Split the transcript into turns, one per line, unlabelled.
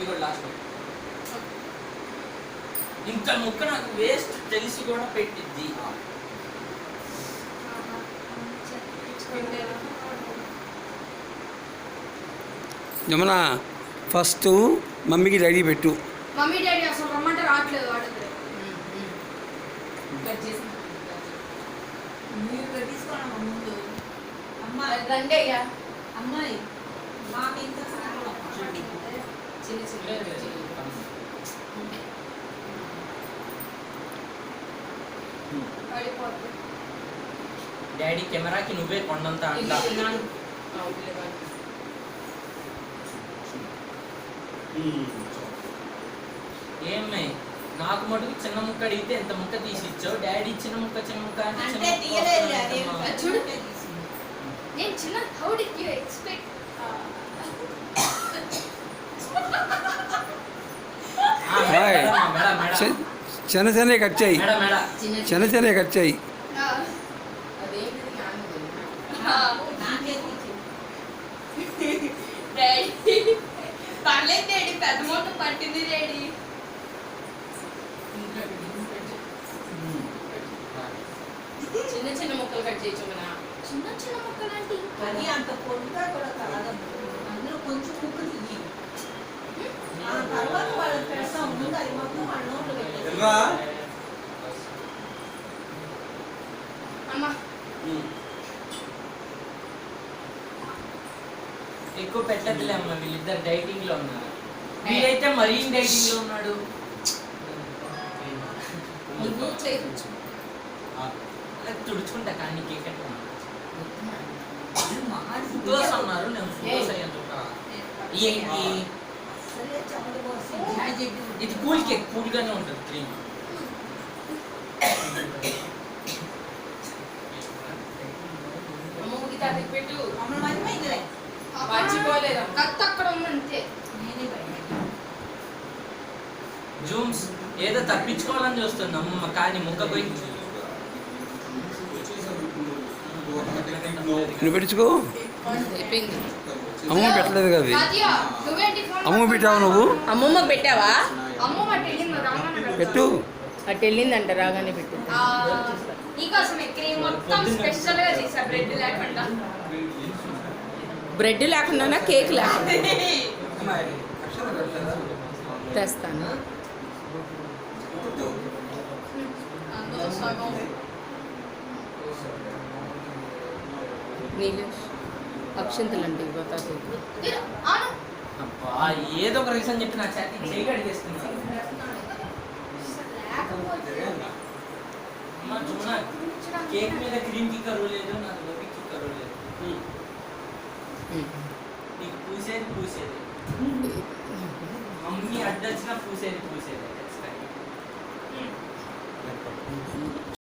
ఇగో last ఇంత ముక్క నాకు వేస్ట్ తెలిసి కూడా పెట్టిద్ది.
జమున ఫస్ట్ మమ్మీకి డాడీ పెట్టు.
మమ్మీ డాడీ అసలు రమ్మంటే రావట్లేదు వాడు.
మీరు తీసుకోండి ముందు. అమ్మాయి
రండి అయ్యా.
అమ్మాయి మాకు ఇంత
చిన్న చిన్న పడిపోతుంది.
డాడీ కెమెరాకి నువ్వే కొండంత అంట. ఏమే నాకు మటుకు చిన్న ముక్క అడిగితే ఎంత ముక్క తీసి ఇచ్చావు, డాడీ చిన్న ముక్క
అంటే తీయలేదు
చూడు నేను చిన్న హౌ డిడ్ యు ఎక్స్పెక్ట్
చిన్న చిన్న కట్ చేయి, చిన్న చిన్న కట్ చేయి.
పర్లేదు డాడీ, పెద్ద మూట పట్టింది డాడీ. చిన్న చిన్న ముక్కలు కట్ చేయొచ్చు మన చిన్న చిన్న ముక్కలు అంటే
అది అంత పొడుగా కూడా కాదు. అందులో కొంచెం ముక్కు తీయి. ఆ తర్వాత వాళ్ళకి పెడతాం. ముందు అది మొత్తం వాళ్ళ నోట్లో పెట్టేది.
అమ్మా
ఎక్కువ పెట్టదులే అమ్మ, వీళ్ళిద్దరు డైటింగ్ లో ఉన్నారు. వీడైతే మరీ డైటింగ్ లో ఉన్నాడు. తుడుచుకుంటా కానీ కేక్ ఫోటోస్ అన్నారు, నేను ఫోటోస్ అయ్యాను. ఇది కూల్ కేక్, కూల్ గానే ఉంటుంది క్రీమ్.
పెట్టు
మమ్మల్ని మర్చిపోయిందిలే.
మర్చిపోలేదు, కత్త అక్కడ ఉందంతే.
జూమ్స్ ఏదో తప్పించుకోవాలని చూస్తుంది అమ్మ, కానీ ముక్క పోయి
నువ్వు పెట్టుకో. అమ్మ పెట్టలేదు కదా, అమ్మ పెట్టావు నువ్వు.
అమ్మమ్మకి పెట్టావా?
అమ్మమ్మ రాగానే
పెట్టు.
అటు వెళ్ళిందంట, రాగానే పెట్టు.
నీకోసమే క్రీమ్ మొత్తం స్పెషల్ గా చేసా, బ్రెడ్ లేకుండా.
బ్రెడ్ లేకుండా కేక్ లేకుండా తెస్తాను. నీళ్ళు అక్షంతలు అంటే ఇవ్వతాకు.
అబ్బా ఏదో ఒక రీజన్ చెప్పి నా చేతి చేయగా అడిగేస్తున్నా. అమ్మ చూడ, కేక్ మీద క్రీమ్ కి కరువు లేదు, నాకు లోపలికి కి కరువు లేదు. నీకు పూసేది మమ్మీ అడ్డొచ్చినా పూసేది